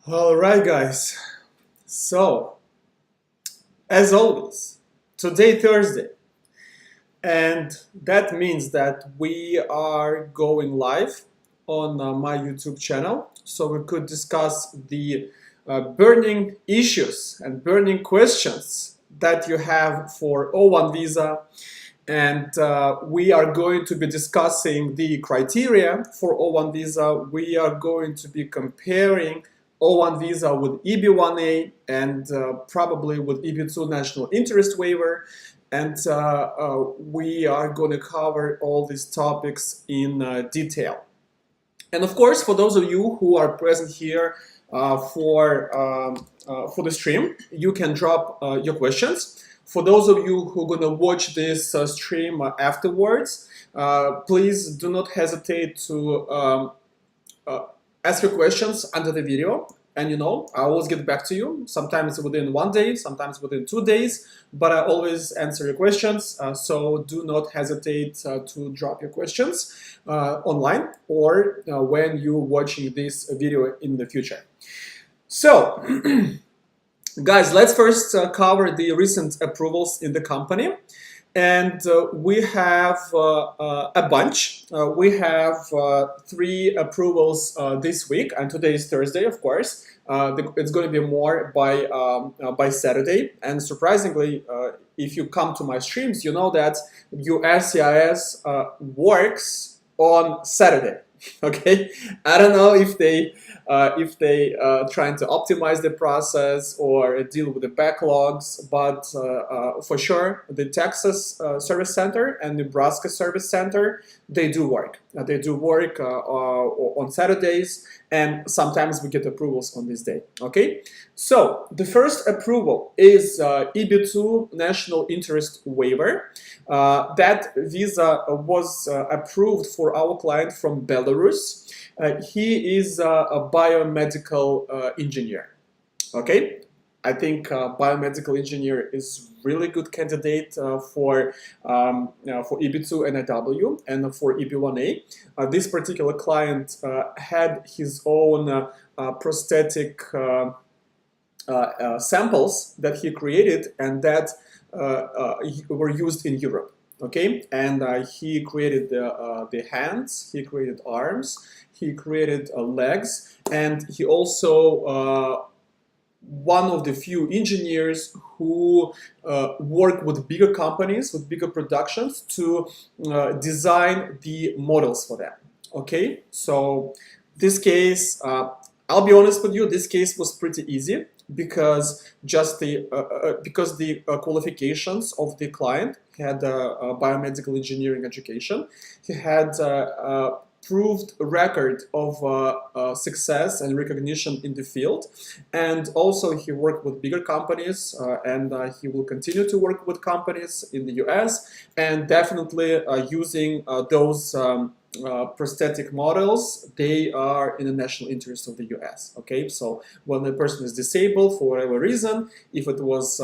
All right, guys. So, as always, today Thursday, and that means that we are going live on my YouTube channel, so we could discuss the burning issues and burning questions that you have for O-1 visa, and we are going to be discussing the criteria for O-1 visa. We are going to be comparing O-1 visa with EB-1A and probably with EB-2 national interest waiver. And we are going to cover all these topics in detail. And of course, for those of you who are present here for the stream, you can drop your questions. For those of you who are going to watch this stream afterwards, please do not hesitate to ask your questions under the video. And I always get back to you, sometimes within 1 day, sometimes within 2 days, but I always answer your questions. So do not hesitate to drop your questions online or when you're watching this video in the future. So, guys, let's first cover the recent approvals in the company. And we have a bunch. We have 3 approvals this week, and today is Thursday, of course. It's going to be more by Saturday. And surprisingly, if you come to my streams, you know that USCIS works on Saturday. Okay, I don't know if they trying to optimize the process or deal with the backlogs, but for sure the Texas Service Center and Nebraska Service Center, they do work. They do work on Saturdays, and sometimes we get approvals on this day. Okay, so the first approval is EB-2 national interest waiver. That visa was approved for our client from Belarus. He is a biomedical engineer. Okay, I think biomedical engineer is really good candidate for EB2 NIW and for EB1A. This particular client had his own prosthetic samples that he created and that were used in Europe. Okay, and he created the hands, he created arms, he created legs, and he also one of the few engineers who work with bigger companies, with bigger productions to design the models for them. Okay, so this case, I'll be honest with you, this case was pretty easy because just the qualifications of the client. He had a biomedical engineering education. He had proved record of success and recognition in the field, and also he worked with bigger companies, and he will continue to work with companies in the US, and definitely using those prosthetic models, they are in the national interest of the US. Okay, so when the person is disabled for whatever reason, if it was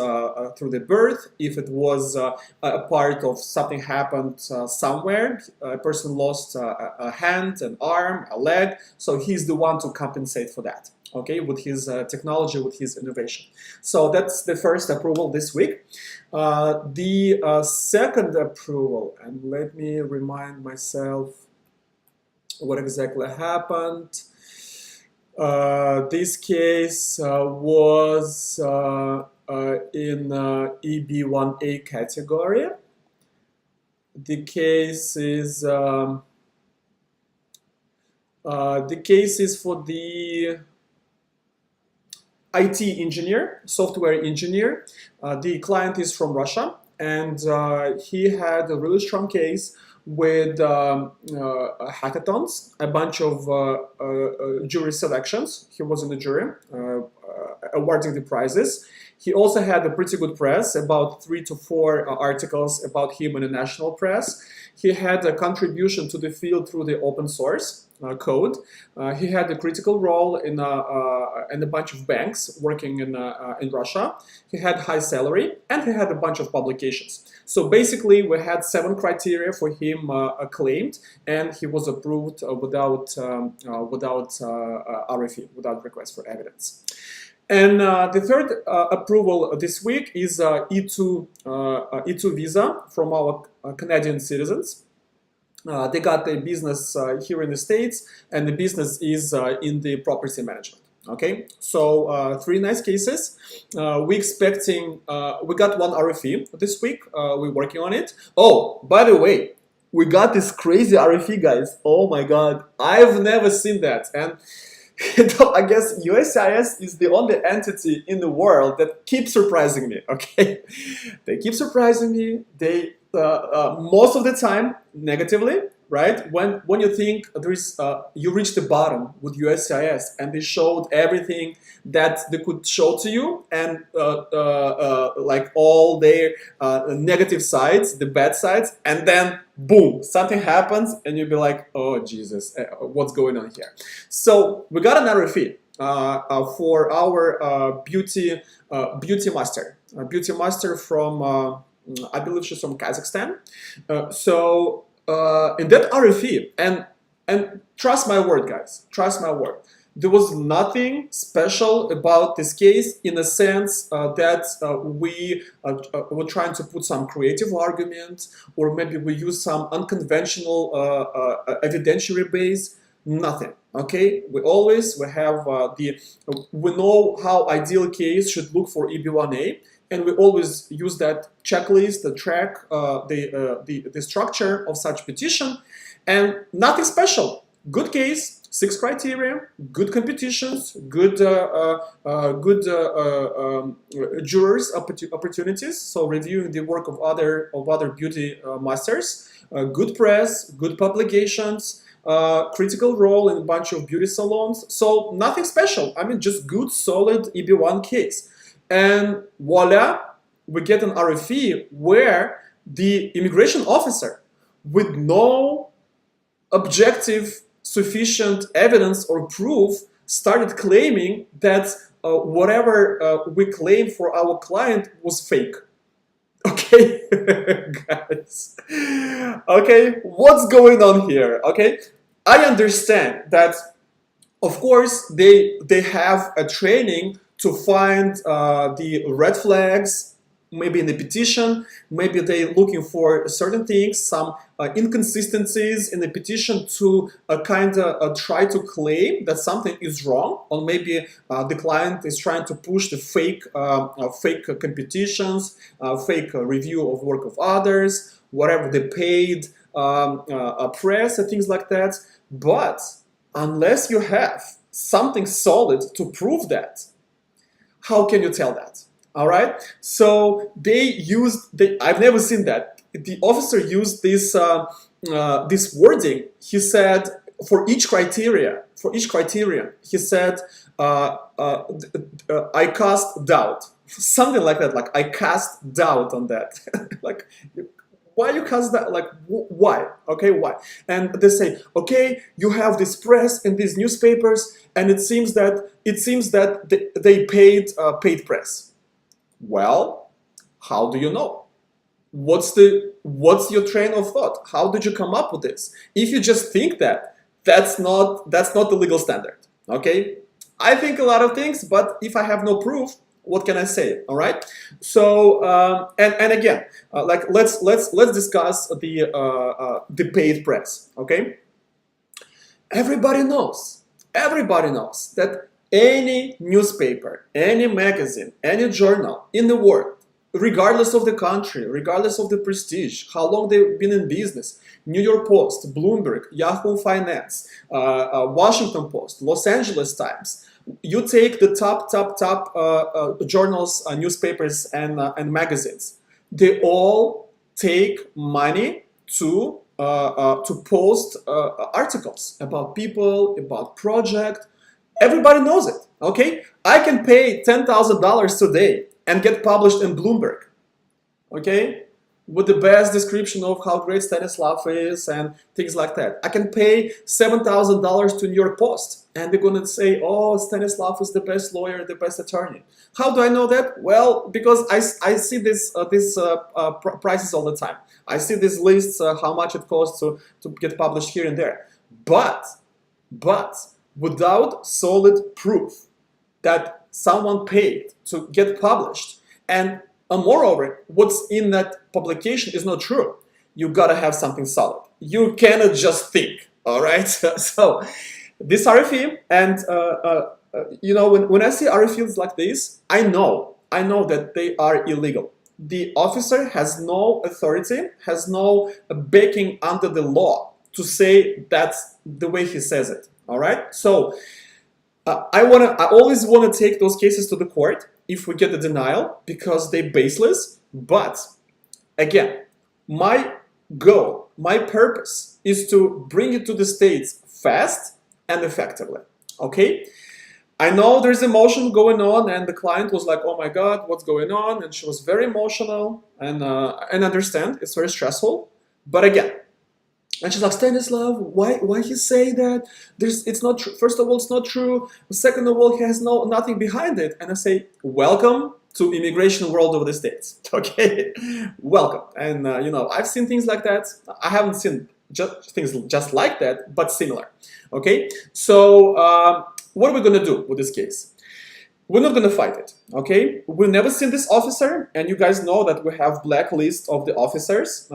through the birth, if it was a part of something happened somewhere, a person lost a hand, an arm, a leg, so he's the one to compensate for that. Okay, with his technology, with his innovation. So that's the first approval this week. The second approval, and let me remind myself what exactly happened. This case was in EB1A category. The case is for the IT engineer, software engineer. The client is from Russia, and he had a really strong case with hackathons, a bunch of jury selections. He was in the jury, awarding the prizes. He also had a pretty good press, about 3 to 4 articles about him in the national press. He had a contribution to the field through the open source code. He had a critical role in a bunch of banks working in Russia. He had high salary, and he had a bunch of publications. So basically, we had 7 criteria for him claimed, and he was approved without RFE, without request for evidence. And the third approval this week is E2 visa from our Canadian citizens. They got a business here in the States, and the business is in the property management. Okay, so 3 nice cases. We got 1 RFE this week. We're working on it. Oh, by the way, we got this crazy RFE, guys. Oh my God, I've never seen that. And I guess USCIS is the only entity in the world that keeps surprising me. Okay, they keep surprising me. They most of the time negatively, right? When you think there's you reach the bottom with USCIS and they showed everything that they could show to you, and like all their negative sides, the bad sides, and then boom, something happens and you'll be like, oh Jesus, what's going on here? So we got an RFE for our beauty master from I believe she's from Kazakhstan. So in that RFE, and trust my word, guys, trust my word, there was nothing special about this case in the sense that we were trying to put some creative argument, or maybe we use some unconventional evidentiary base. Nothing. Okay, we have we know how ideal case should look for EB1A, and we always use that checklist to track the structure of such petition, and nothing special. Good case, 6 criteria, good competitions, good jurors opportunities. So reviewing the work of other beauty masters, good press, good publications. Critical role in a bunch of beauty salons. So nothing special. I mean, just good, solid EB1 case. And voila, we get an RFE where the immigration officer, with no objective sufficient evidence or proof, started claiming that whatever we claim for our client was fake. Okay, guys. Okay, what's going on here? Okay, I understand that, of course, they have a training to find the red flags, maybe in the petition, maybe they're looking for certain things, some inconsistencies in the petition to kind of try to claim that something is wrong, or maybe the client is trying to push the fake competitions, fake review of work of others, whatever they paid press and things like that. But unless you have something solid to prove that, how can you tell that? All right, so I've never seen that. The officer used this this wording. He said for each criterion, he said, I cast doubt, something like that. Like, I cast doubt on that. Like, why you cast that? Like, why? Okay, why? And they say, okay, you have this press in these newspapers, and it seems that they paid press. Well, how do you know? What's your train of thought? How did you come up with this? If you just think that, that's not the legal standard. Okay, I think a lot of things, but if I have no proof, what can I say? All right. So and again, like let's discuss the paid press. Okay. Everybody knows that any newspaper, any magazine, any journal in the world, regardless of the country, regardless of the prestige, how long they've been in business, New York Post, Bloomberg, Yahoo Finance, Washington Post, Los Angeles Times, you take the top journals, newspapers, and magazines. They all take money to post articles about people, about project. Everybody knows it. Okay, I can pay $10,000 today and get published in Bloomberg. Okay, with the best description of how great Stanislav is and things like that. I can pay $7,000 to New York Post, and they're gonna say, "Oh, Stanislav is the best lawyer, the best attorney." How do I know that? Well, because I see these prices all the time. I see these lists, how much it costs to get published here and there. But without solid proof that someone paid to get published, and moreover, what's in that publication is not true, you gotta have something solid. You cannot just think, all right? So this RFE, and you know, when I see RFEs like this, I know that they are illegal. The officer has no authority, has no backing under the law to say that's the way he says it, all right? So I always want to take those cases to the court if we get a denial, because they're baseless. But again, my goal, my purpose is to bring it to the States fast and effectively, okay? I know there's emotion going on, and the client was like, "Oh my God, what's going on?" And she was very emotional, and understand it's very stressful. But again, and she's like, "Stanislav, why he say that? It's not true. First of all, it's not true. Second of all, he has nothing behind it." And I say, "Welcome to immigration world of the States." Okay, welcome. And you know, I've seen things like that. I haven't seen things just like that, but similar. Okay, so what are we gonna do with this case? We're not gonna fight it, okay? We've never seen this officer, and you guys know that we have blacklist of the officers.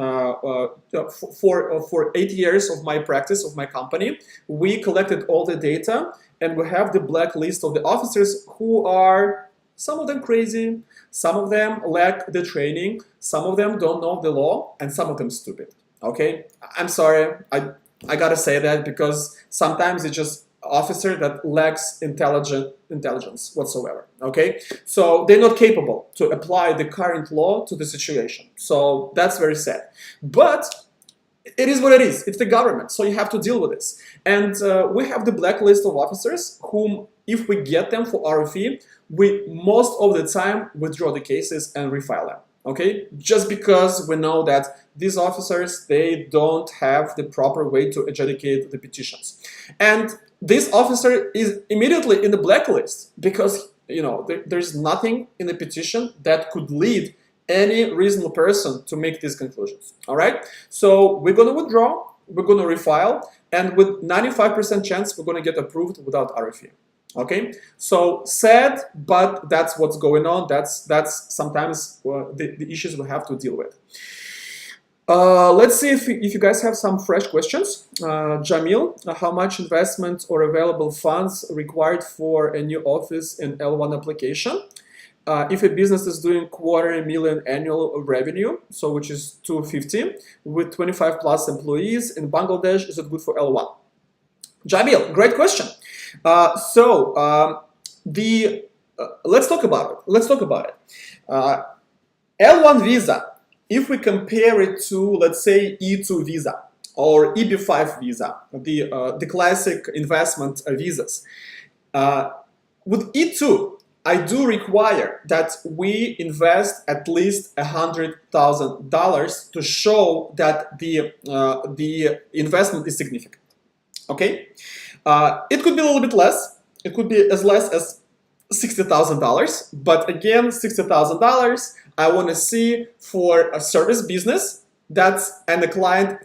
For 8 years of my practice, of my company, we collected all the data, and we have the blacklist of the officers who are, some of them crazy, some of them lack the training, some of them don't know the law, and some of them stupid, okay? I'm sorry, I gotta say that, because sometimes it's just officer that lacks intelligence whatsoever, okay? So they're not capable to apply the current law to the situation. So that's very sad. But it is what it is. It's the government, so you have to deal with this. And we have the blacklist of officers whom, if we get them for RFE, we most of the time withdraw the cases and refile them, okay? Just because we know that these officers, they don't have the proper way to adjudicate the petitions. And this officer is immediately in the blacklist because, you know, there's nothing in the petition that could lead any reasonable person to make these conclusions, all right? So we're going to withdraw, we're going to refile, and with 95% chance, we're going to get approved without RFE, okay? So sad, but that's what's going on. That's sometimes the issues we have to deal with. Let's see if you guys have some fresh questions. Jamil, how much investment or available funds required for a new office in L1 application? If a business is doing $250,000 annual revenue, so which is 250, with 25 plus employees in Bangladesh, is it good for L1? Jamil, great question. Let's talk about it. L1 visa, if we compare it to, let's say, E2 visa or EB5 visa, the classic investment visas, with E2, I do require that we invest at least $100,000 to show that the investment is significant. Okay, it could be a little bit less. It could be as less as $60,000. But again, $60,000 I want to see for a service business and the client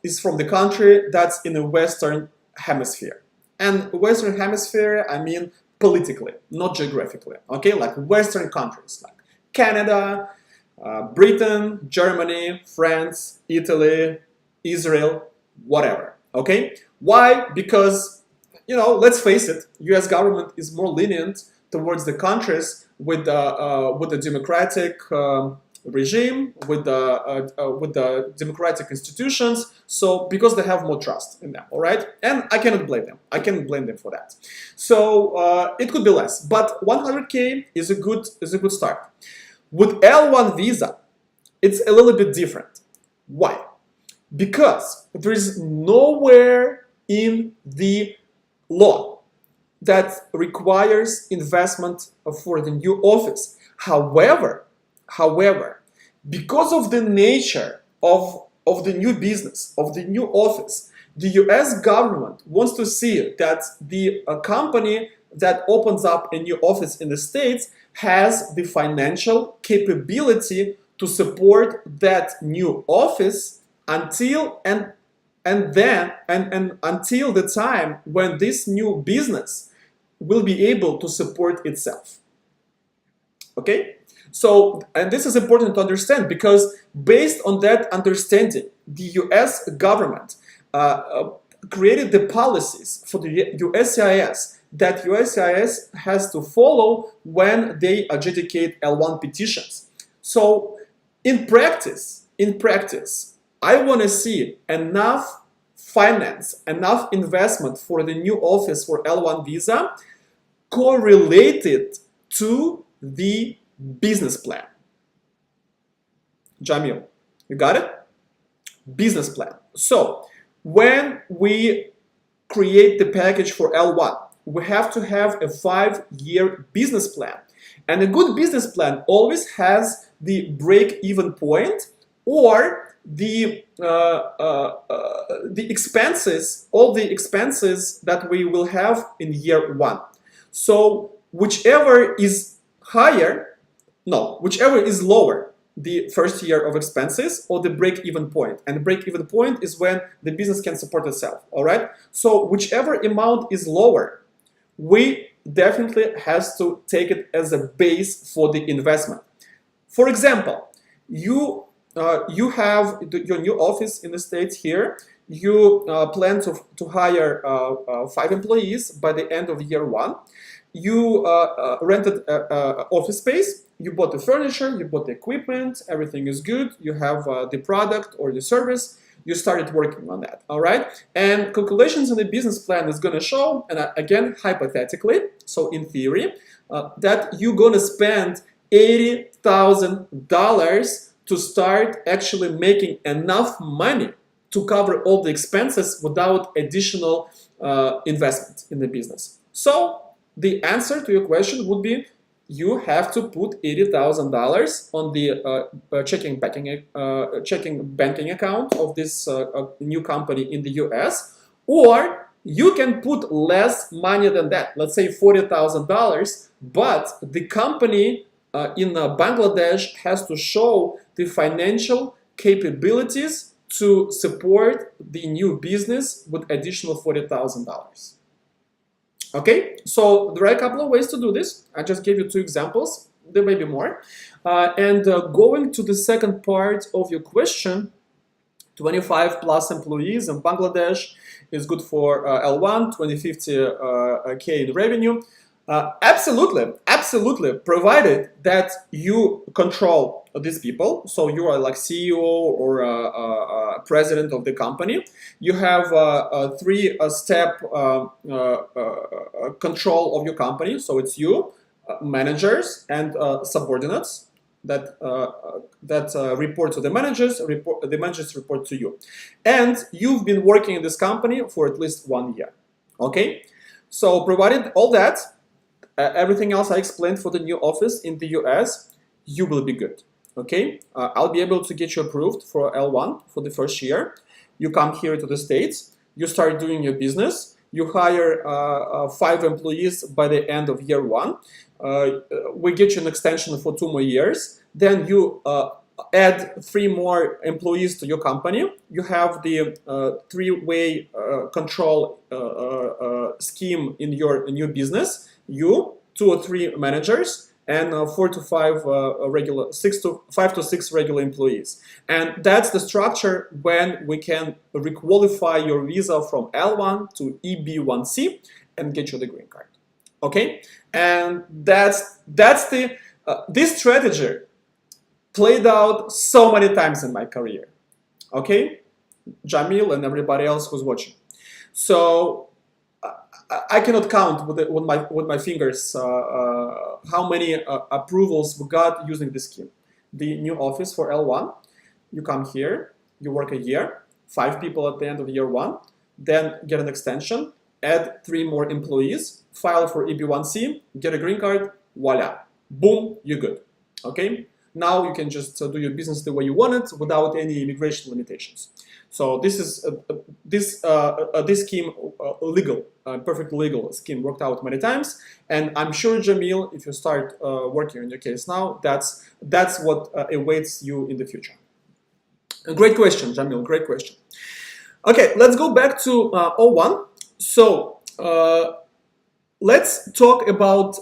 is from the country that's in the Western Hemisphere. And Western Hemisphere, I mean politically, not geographically, okay? Like Western countries, like Canada, Britain, Germany, France, Italy, Israel, whatever, okay? Why? Because, you know, let's face it, US government is more lenient towards the countries with the democratic regime, with the democratic institutions. So because they have more trust in them, all right? And I cannot blame them. I cannot blame them for that. So it could be less, but 100K is a good start. With L1 visa, it's a little bit different. Why? Because there is nowhere in the law that requires investment for the new office. However, because of the nature of the new business, of the new office, the US government wants to see that the company that opens up a new office in the States has the financial capability to support that new office until until the time when this new business will be able to support itself. Okay? So, and this is important to understand, because based on that understanding, the US government created the policies for the USCIS that USCIS has to follow when they adjudicate L1 petitions. So in practice, I want to see enough finance, enough investment for the new office for L1 visa correlated to the business plan. Jamil, you got it? Business plan. So when we create the package for L1, we have to have a 5-year business plan. And a good business plan always has the break-even point, or the expenses, all the expenses that we will have in year 1. So whichever is lower, the first year of expenses or the break-even point. And the break-even point is when the business can support itself, all right? So whichever amount is lower, we definitely has to take it as a base for the investment. For example, you have your new office in the States here. You plan to hire 5 employees by the end of year 1. You rented office space. You bought the furniture, you bought the equipment, everything is good. You have the product or the service. You started working on that, all right? And calculations in the business plan is going to show, and again, hypothetically, so in theory, that you're going to spend $80,000 to start actually making enough money to cover all the expenses without additional investment in the business. So the answer to your question would be, you have to put $80,000 on the checking banking account of this new company in the US, or you can put less money than that, let's say $40,000, but the company in Bangladesh has to show the financial capabilities to support the new business with additional $40,000. Okay, so there are a couple of ways to do this. I just gave you 2 examples. There may be more. Going to the second part of your question, 25 plus employees in Bangladesh is good for L1, 2050K in revenue. Absolutely, provided that you control these people. So you are like CEO or president of the company. You have a 3-step control of your company. So it's you, managers, and subordinates that report to the managers. The managers report to you, and you've been working in this company for at least 1 year. Okay, so provided all that. Everything else I explained for the new office in the US, you will be good. Okay, I'll be able to get you approved for L1 for the first year. You come here to the States, you start doing your business, you hire 5 employees by the end of year 1. We get you an extension for 2 more years. Then you add 3 more employees to your company. You have the 3-way control scheme in your new business. You, 2 or 3 managers, and 5 to 6 regular employees. And that's the structure when we can requalify your visa from L1 to EB1C and get you the green card. Okay, and that's the this strategy played out so many times in my career. Okay, Jamil and everybody else who's watching. So I cannot count with my fingers how many approvals we got using this scheme. The new office for L1, you come here, you work a year, 5 people at the end of year 1, then get an extension, add 3 more employees, file for EB1C, get a green card, voila, boom, you're good. Okay, now you can just do your business the way you want it without any immigration limitations. So this is this scheme, legal, perfectly legal scheme, worked out many times, and I'm sure, Jamil, if you start working on your case now, that's what awaits you in the future. A great question, Jamil. Great question. Okay, let's go back to O1. So let's talk about.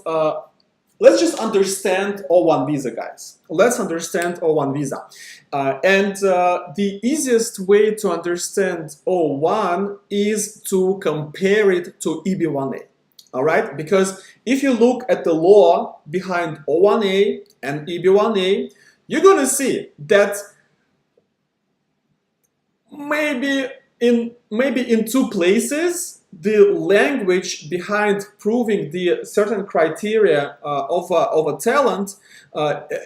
Let's just understand O1 visa, guys. Let's understand O1 visa. And the easiest way to understand O1 is to compare it to EB1A. All right? Because if you look at the law behind O1A and EB1A, you're going to see that maybe in 2 places, the language behind proving the certain criteria of a talent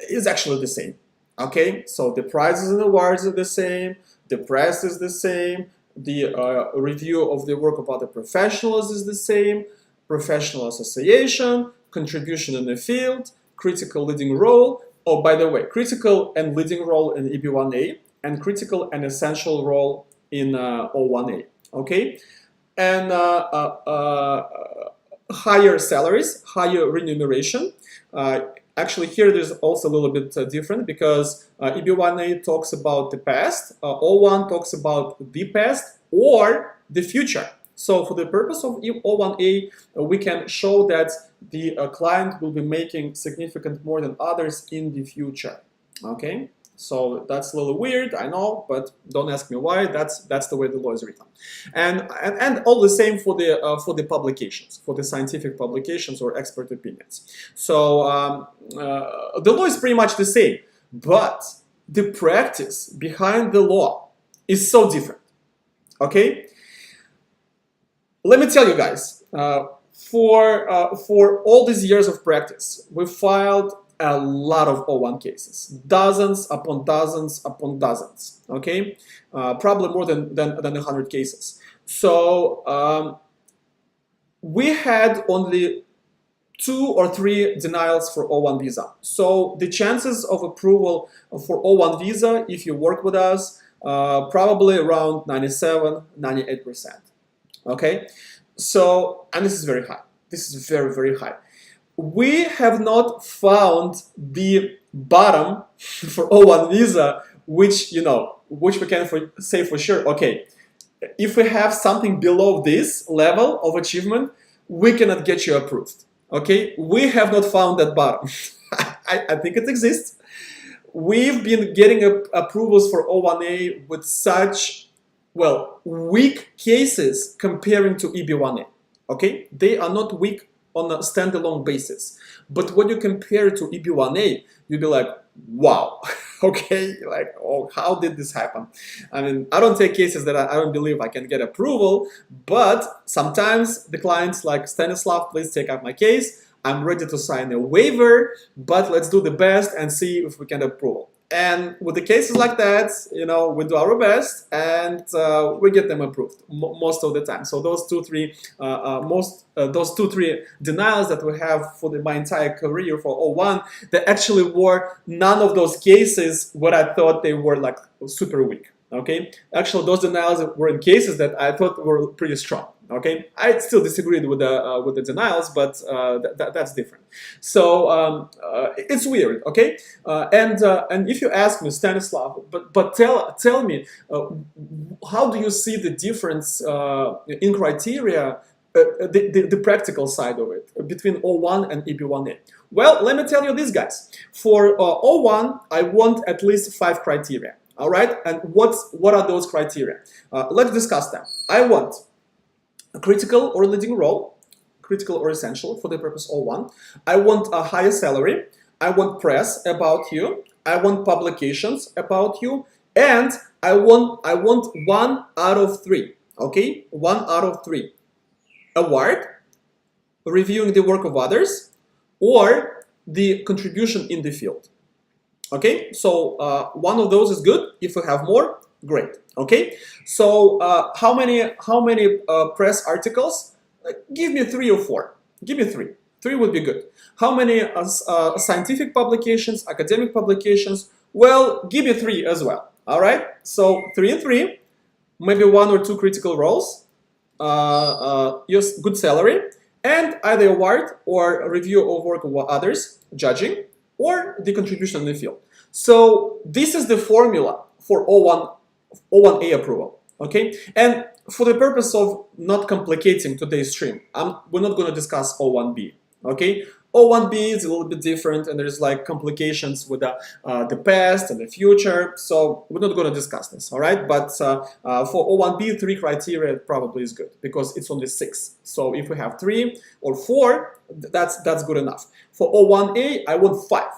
is actually the same. Okay, so the prizes and awards are the same, the press is the same, the review of the work of other professionals is the same, professional association, contribution in the field, critical leading role. Oh, by the way, critical and leading role in EB1A and critical and essential role in O1A. Okay. And higher salaries, higher remuneration. Actually, here there's also a little bit different because EB1A talks about the past, O1 talks about the past or the future. So for the purpose of O1A, we can show that the client will be making significant more than others in the future. Okay. So that's a little weird, I know, but don't ask me why. That's the way the law is written, and all the same for the publications, for the scientific publications or expert opinions. So the law is pretty much the same, but the practice behind the law is so different. Okay, let me tell you guys. For all these years of practice, we filed a lot of O1 cases, dozens upon dozens upon dozens, okay? Probably more than 100 cases. So we had only 2 or 3 denials for O1 visa. So the chances of approval for O1 visa, if you work with us, probably around 97, 98%, okay? So, and this is very high. This is very, very high. We have not found the bottom for O1 visa, which we can say for sure, okay, if we have something below this level of achievement, we cannot get you approved. Okay, we have not found that bottom. I think it exists. We've been getting approvals for O1A with such, well, weak cases comparing to EB1A. Okay, they are not weak on a standalone basis, but when you compare to EB1A, you'll be like, wow, okay, like, oh, how did this happen? I mean, I don't take cases that I don't believe I can get approval, but sometimes the clients like, Stanislav, please take up my case, I'm ready to sign a waiver, but let's do the best and see if we can approve. And with the cases like that, we do our best and we get them approved most of the time. So those 2-3 denials that we have for my entire career for O1, they actually were none of those cases what I thought they were like super weak. Okay, actually those denials were in cases that I thought were pretty strong. Okay, I still disagreed with the denials, but that's different. So it's weird. Okay, and if you ask me, Stanislav, but tell me, how do you see the difference in criteria, the practical side of it between O1 and EB1A? Well, let me tell you this, guys. For O1, I want at least 5 criteria. All right, and what are those criteria? Let's discuss them. I want a critical or leading role, critical or essential for the purpose O1. I want a higher salary. I want press about you. I want publications about you, and I want 1 out of 3. Okay, 1 out of 3. Award, reviewing the work of others, or the contribution in the field. Okay, so one of those is good. If we have more, great. Okay, so how many press articles Give me 3 or 4. Give me 3. 3 would be good. How many scientific publications, academic publications? Well, give me 3 as well. All right. So 3 and 3, maybe 1 or 2 critical roles, good salary, and either award or review of work of others, judging, or the contribution in the field. So this is the formula for O1A approval. Okay, and for the purpose of not complicating today's stream, we're not going to discuss O1B. Okay, O1B is a little bit different, and there's like complications with the past and the future. So we're not going to discuss this. All right, but for O1B, 3 criteria probably is good because it's only 6. So if we have 3 or 4, that's good enough. For O1A, I want 5.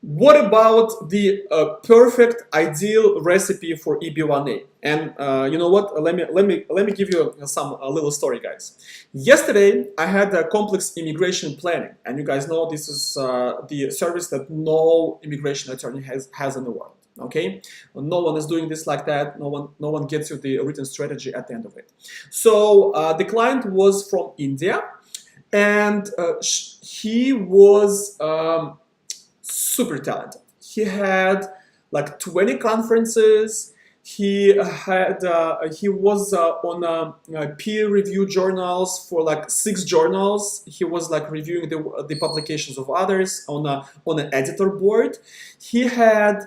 What about the perfect ideal recipe for EB1A? And you know what? Let me give you a little story, guys. Yesterday I had a complex immigration planning, and you guys know this is the service that no immigration attorney has in the world. Okay, no one is doing this like that. No one gets you the written strategy at the end of it. So the client was from India, and he was super talented. He had like 20 conferences. He was on peer review journals for like 6 journals. He was like reviewing the publications of others on an editor board. He had,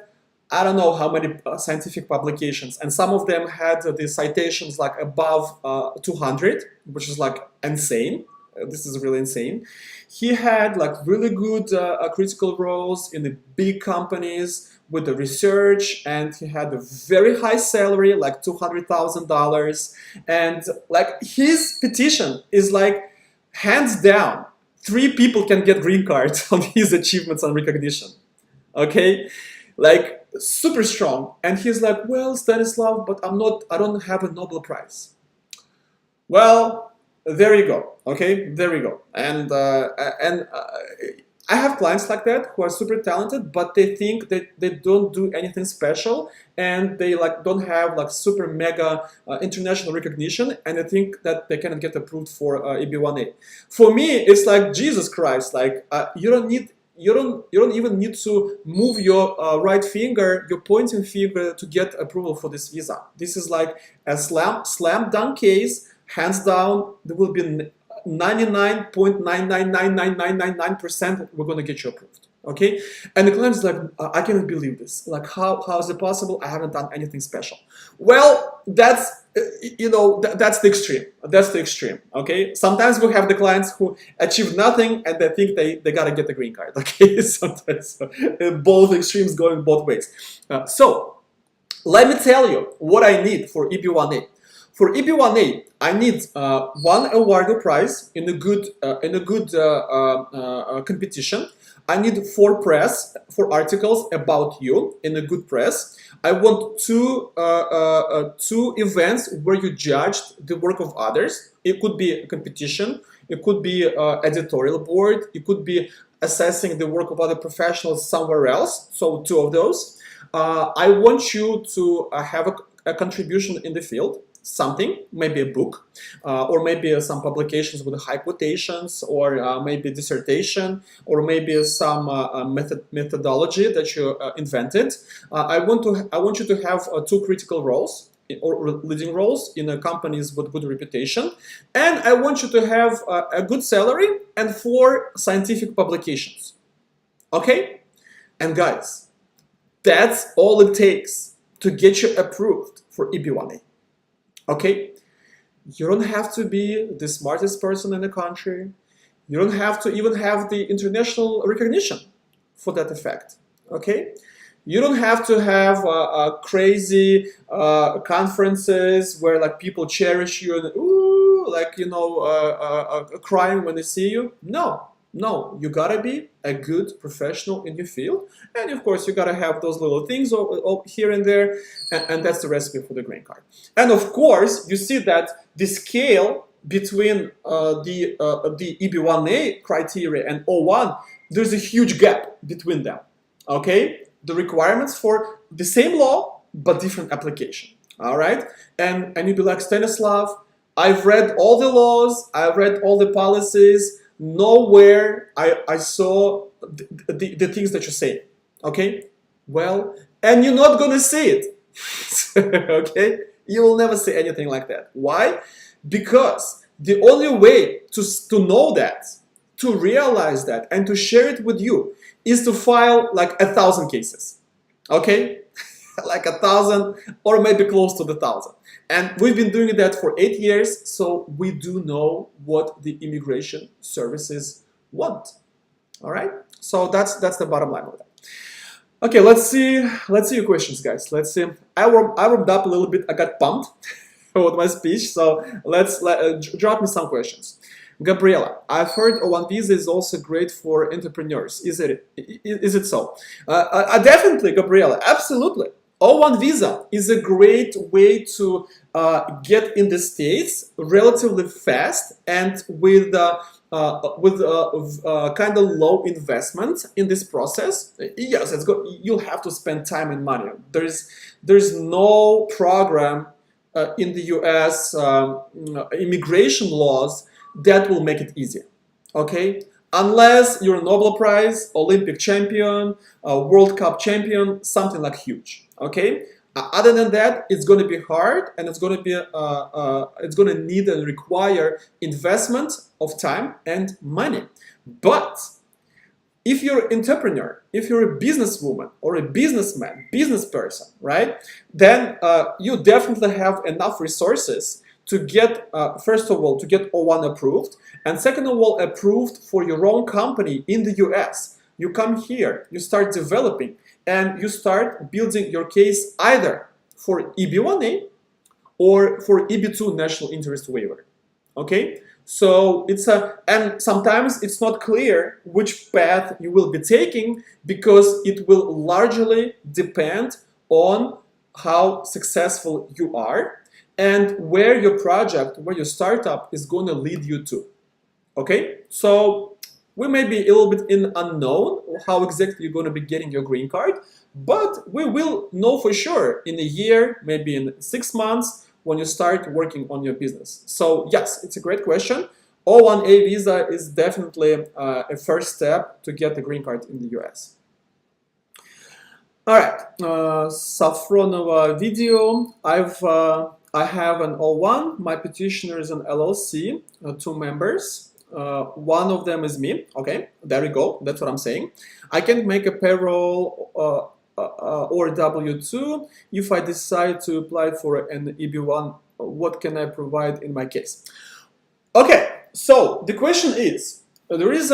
I don't know how many scientific publications, and some of them had the citations like above 200, which is like insane. This is really insane. He had like really good critical roles in the big companies with the research, and he had a very high salary, like $200,000. And like his petition is like hands down, 3 people can get green cards on his achievements and recognition. Okay, like super strong. And he's like, well, Stanislav, but I don't have a Nobel Prize. Well, there you go. Okay, there we go. And I have clients like that who are super talented, but they think that they don't do anything special, and they like don't have like super mega international recognition, and they think that they cannot get approved for EB1A. For me, it's like Jesus Christ. Like you don't even need to move your right finger, your pointing finger, to get approval for this visa. This is like a slam dunk case. Hands down, there will be 99.9999999% we're going to get you approved. Okay? And the client is like, I cannot believe this. Like, how is it possible? I haven't done anything special. Well, that's, that's the extreme. That's the extreme. Okay? Sometimes we have the clients who achieve nothing and they think they got to get the green card. Okay? Sometimes both extremes going both ways. So, let me tell you what I need for EB1A. For EB1A, I need 1 award prize in a good competition. I need 4 articles about you in a good press. I want 2 events where you judged the work of others. It could be a competition. It could be editorial board. It could be assessing the work of other professionals somewhere else. So 2 of those. I want you to have a contribution in the field. Something, maybe a book, or maybe some publications with high quotations, or maybe dissertation, or maybe some methodology that you invented. I want you to have 2 critical roles or leading roles in companies with good reputation, and I want you to have a good salary and 4 scientific publications. Okay, and guys, that's all it takes to get you approved for EB1A. Okay, you don't have to be the smartest person in the country. You don't have to even have the international recognition for that effect. Okay, you don't have to have crazy conferences where like people cherish you and ooh, like crying when they see you. No, you gotta be a good professional in your field, and of course you gotta have those little things here and there, and that's the recipe for the green card. And of course, you see that the scale between the EB1A criteria and O1, there's a huge gap between them. Okay, the requirements for the same law but different application. All right, and you'd be like, Stanislav, I've read all the laws, I've read all the policies. Nowhere I saw the things that you say. Okay? Well, and you're not gonna see it. Okay? You will never see anything like that. Why? Because the only way to know that, to realize that, and to share it with you is to file like 1,000 cases. Okay? Like 1,000 or maybe close to the 1,000. And we've been doing that for 8 years, so we do know what the immigration services want. All right? So that's the bottom line of that. Okay, let's see your questions, guys. Let's see. I warmed up a little bit. I got pumped with my speech, so drop me some questions. Gabriela, I've heard O-1 visa is also great for entrepreneurs. Is it so? Definitely, Gabriela, absolutely. O-1 visa is a great way to get in the States relatively fast and with kind of low investment in this process. Yes, it's good. You'll have to spend time and money. There's no program in the U.S. Immigration laws that will make it easier. Okay, unless you're a Nobel Prize, Olympic champion, World Cup champion, something like huge. Okay. Other than that, it's going to be hard, and it's going to need and require investment of time and money. But if you're an entrepreneur, if you're a businesswoman or a businessman, business person, right, then you definitely have enough resources to get, first of all, to get O-1 approved, and second of all, approved for your own company in the US. You come here, you start developing, and you start building your case either for EB-1A or for EB-2 national interest waiver. Okay? So and sometimes it's not clear which path you will be taking because it will largely depend on how successful you are and where your project, where your startup is going to lead you to. Okay? So we may be a little bit in unknown how exactly you're going to be getting your green card, but we will know for sure in a year, maybe in 6 months, when you start working on your business. So yes, it's a great question. O-1A visa is definitely a first step to get the green card in the US. All right, Safronova video. I have an O-1. My petitioner is an LLC, 2 members. One of them is me. Okay, there we go. That's what I'm saying. I can make a payroll or W-2 if I decide to apply for an EB-1. What can I provide in my case? Okay, so the question is, there is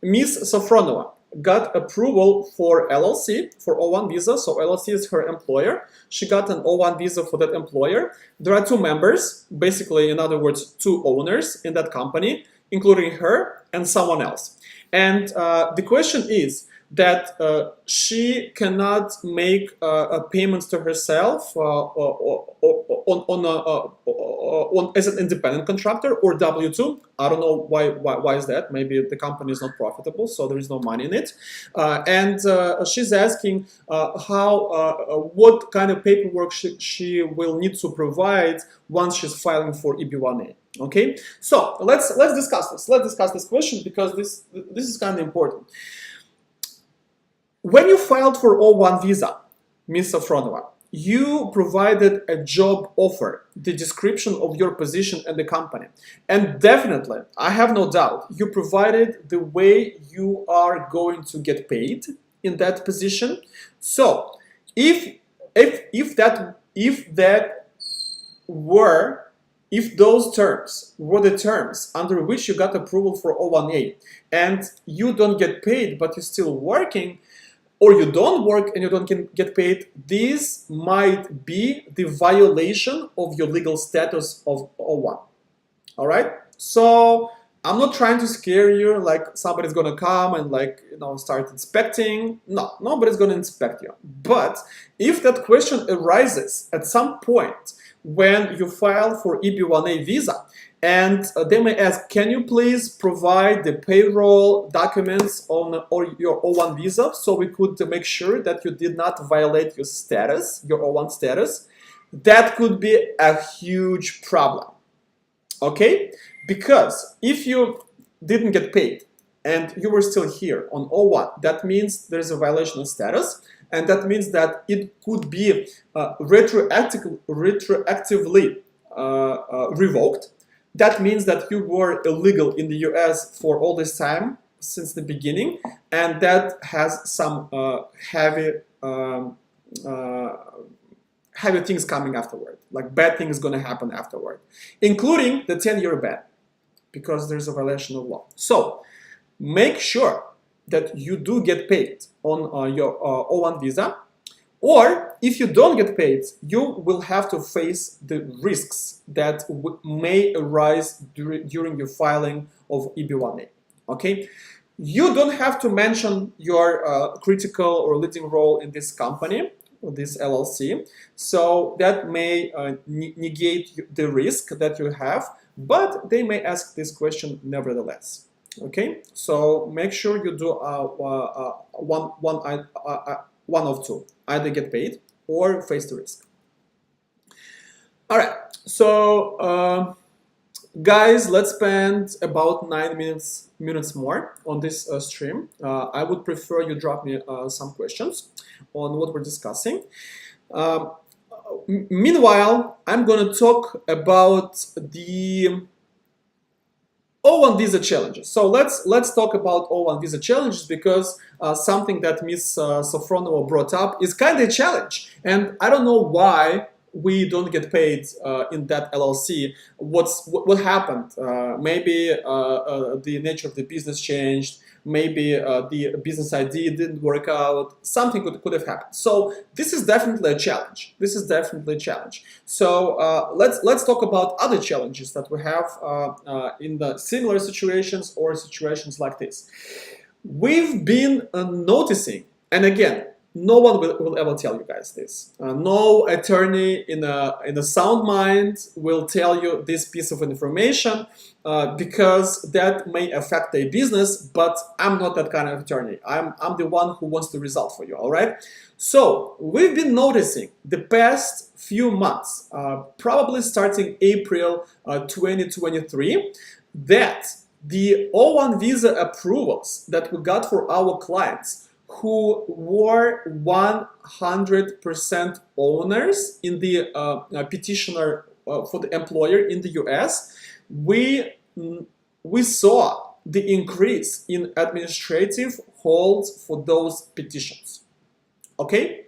Miss Safronova got approval for LLC, for O-1 visa. So LLC is her employer. She got an O-1 visa for that employer. There are 2 members, basically, in other words, 2 owners in that company, including her and someone else. And the question is that she cannot make payments to herself as an independent contractor or W-2. I don't know why is that. Maybe the company is not profitable, so there is no money in it. And she's asking what kind of paperwork she will need to provide once she's filing for EB-1A. Okay, so let's discuss this. Let's discuss this question because this is kind of important. When you filed for O-1 visa, Ms. Safronova, you provided a job offer, the description of your position and the company. And definitely, I have no doubt, you provided the way you are going to get paid in that position. So, if those terms were the terms under which you got approval for O-1A, and you don't get paid, but you're still working, or you don't work and you don't get paid, this might be the violation of your legal status of O-1. All right? So I'm not trying to scare you like somebody's gonna come and start inspecting. No, nobody's gonna inspect you. But if that question arises at some point when you file for EB-1A visa, and they may ask, can you please provide the payroll documents on your O-1 visa so we could make sure that you did not violate your status, your O-1 status? that could be a huge problem. Okay? Because if you didn't get paid and you were still here on O-1, that means there's a violation of status, and that means that it could be retroactively revoked. That means that you were illegal in the US for all this time since the beginning, and that has some heavy things coming afterward, like bad things going to happen afterward, including the 10-year ban, because there's a violation of law. So make sure that you do get paid on your O-1 visa, or if you don't get paid, you will have to face the risks that may arise during your filing of EB-1A. Okay, you don't have to mention your critical or leading role in this company, this LLC, so that may negate the risk that you have, but they may ask this question nevertheless. Okay, so make sure you do one of two: either get paid or face the risk. All right, so guys, let's spend about 9 minutes more on this stream. I would prefer you drop me some questions on what we're discussing. Meanwhile, I'm going to talk about the O-1 visa challenges. So let's talk about O-1 visa challenges, because something that Ms. Safronova brought up is kind of a challenge, and I don't know why we don't get paid in that LLC. What happened? Maybe the nature of the business changed. Maybe the business ID didn't work out. Something could have happened. So this is definitely a challenge. This is definitely a challenge. So let's talk about other challenges that we have in the similar situations or situations like this. We've been noticing, and again, no one will ever tell you guys this. No attorney in a sound mind will tell you this piece of information because that may affect their business, but I'm not that kind of attorney. I'm the one who wants the result for you, all right? So we've been noticing the past few months, probably starting April 2023, that the O-1 visa approvals that we got for our clients who were 100% owners in the petitioner for the employer in the US, we saw the increase in administrative holds for those petitions. Okay?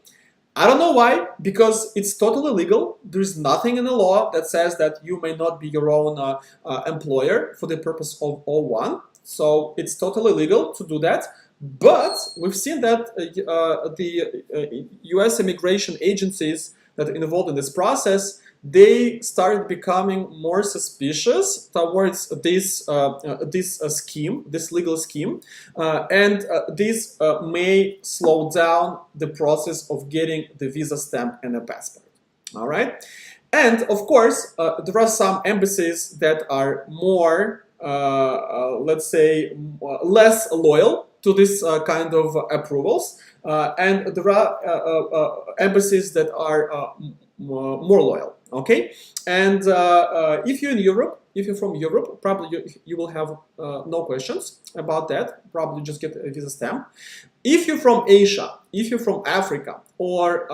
I don't know why, because it's totally legal. There's nothing in the law that says that you may not be your own employer for the purpose of O-1. So it's totally legal to do that. But we've seen that the US immigration agencies that are involved in this process, they started becoming more suspicious towards this scheme, this legal scheme, and this may slow down the process of getting the visa stamp and a passport. All right, and of course there are some embassies that are more, let's say, less loyal to this kind of approvals, and there are embassies that are more loyal. Okay, and if you're in Europe, if you're from Europe, probably you will have no questions about that. Probably just get a visa stamp. If you're from Asia, if you're from Africa or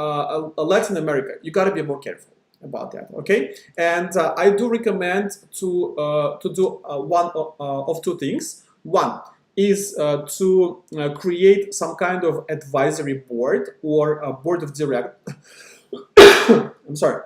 Latin America, you got to be more careful about that. Okay, and I do recommend to do one of two things. One is to create some kind of advisory board or a board of directors. I'm sorry,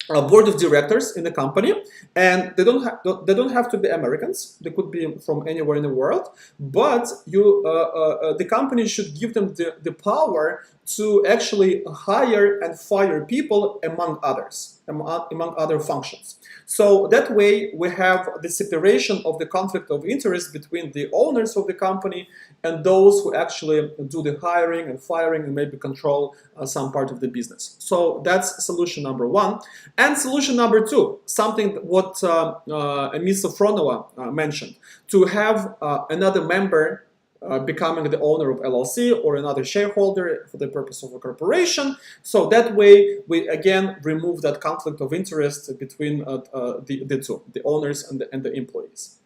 a board of directors in the company, and they don't have to be Americans. They could be from anywhere in the world, but the company should give them the power to actually hire and fire people among others, among other functions. So that way we have the separation of the conflict of interest between the owners of the company and those who actually do the hiring and firing and maybe control some part of the business. So that's solution number one. And solution number two, something what Ms. Safronova mentioned, to have another member becoming the owner of LLC or another shareholder for the purpose of a corporation. So that way we again remove that conflict of interest between the two, the owners and the employees.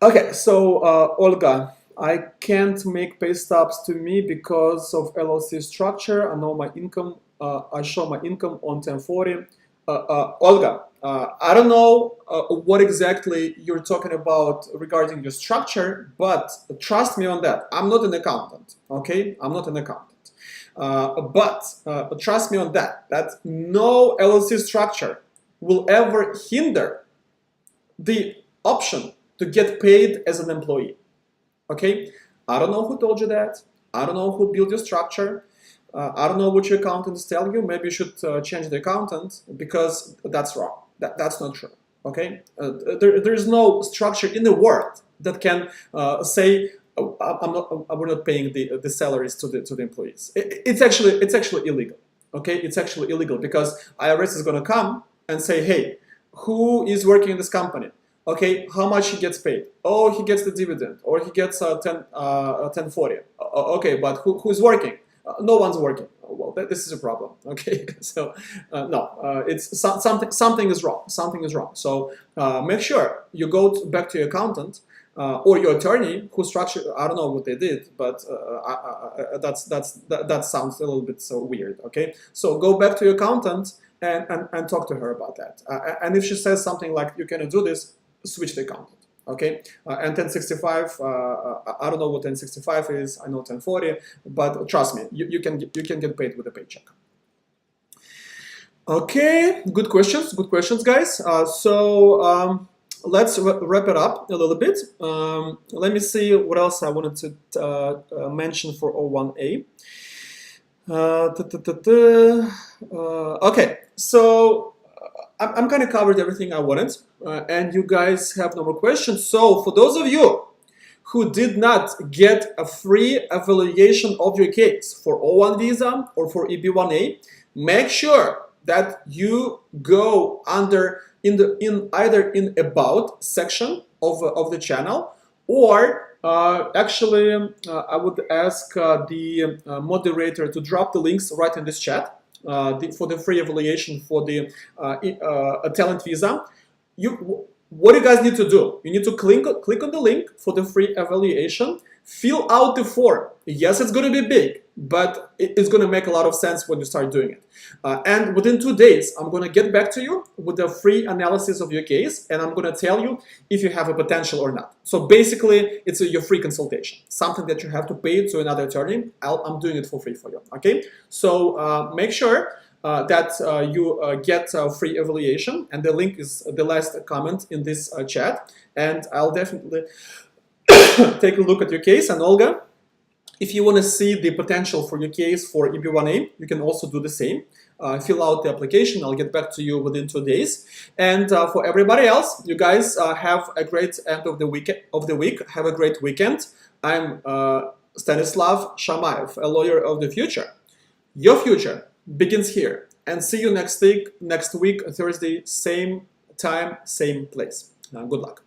Okay, so Olga, I can't make pay stubs to me because of LLC structure. I know my income, I show my income on 1040. Olga, I don't know what exactly you're talking about regarding your structure, but trust me on that. I'm not an accountant, okay? I'm not an accountant. But trust me on that no LLC structure will ever hinder the option to get paid as an employee, okay? I don't know who told you that. I don't know who built your structure. I don't know what your accountant is telling you. Maybe you should change the accountant because that's wrong. That's not true. Okay, there is no structure in the world that can say we're not paying the salaries to the employees. It's actually illegal. Okay, it's actually illegal because IRS is going to come and say, hey, who is working in this company? Okay, how much he gets paid? Oh, he gets the dividend, or he gets 1040. Okay, but who's working? No one's working. Well, this is a problem. Okay, so no, it's something is wrong. Something is wrong. So make sure you go back to your accountant or your attorney who structured. I don't know what they did, but that sounds a little bit so weird. Okay, so go back to your accountant and talk to her about that. And if she says something like you cannot do this, switch the accountant. Okay, and 1065, I don't know what 1065 is, I know 1040, but trust me, you can get paid with a paycheck. Okay, good questions, guys. So let's wrap it up a little bit. Let me see what else I wanted to mention for O1A. Okay, so I'm kind of covered everything I wanted, and you guys have no more questions. So for those of you who did not get a free evaluation of your case for O1 visa or for EB1A, make sure that you go under either in about section of the channel, or actually I would ask the moderator to drop the links right in this chat. For the free evaluation for the talent visa. What you guys need to do? You need to click on the link for the free evaluation, fill out the form. Yes, it's going to be big, but it's going to make a lot of sense when you start doing it. And within 2 days, I'm going to get back to you with a free analysis of your case, and I'm going to tell you if you have a potential or not. So basically, it's your free consultation, something that you have to pay to another attorney. I'm doing it for free for you, okay? So make sure that you get a free evaluation, and the link is the last comment in this chat, and I'll definitely take a look at your case. And Olga, if you want to see the potential for your case for EB1A, you can also do the same. Fill out the application. I'll get back to you within 2 days. And for everybody else, you guys have a great end of the week. Have a great weekend. I'm Stanislav Shamayev, a lawyer of the future. Your future begins here. And see you next week, Thursday, same time, same place. Good luck.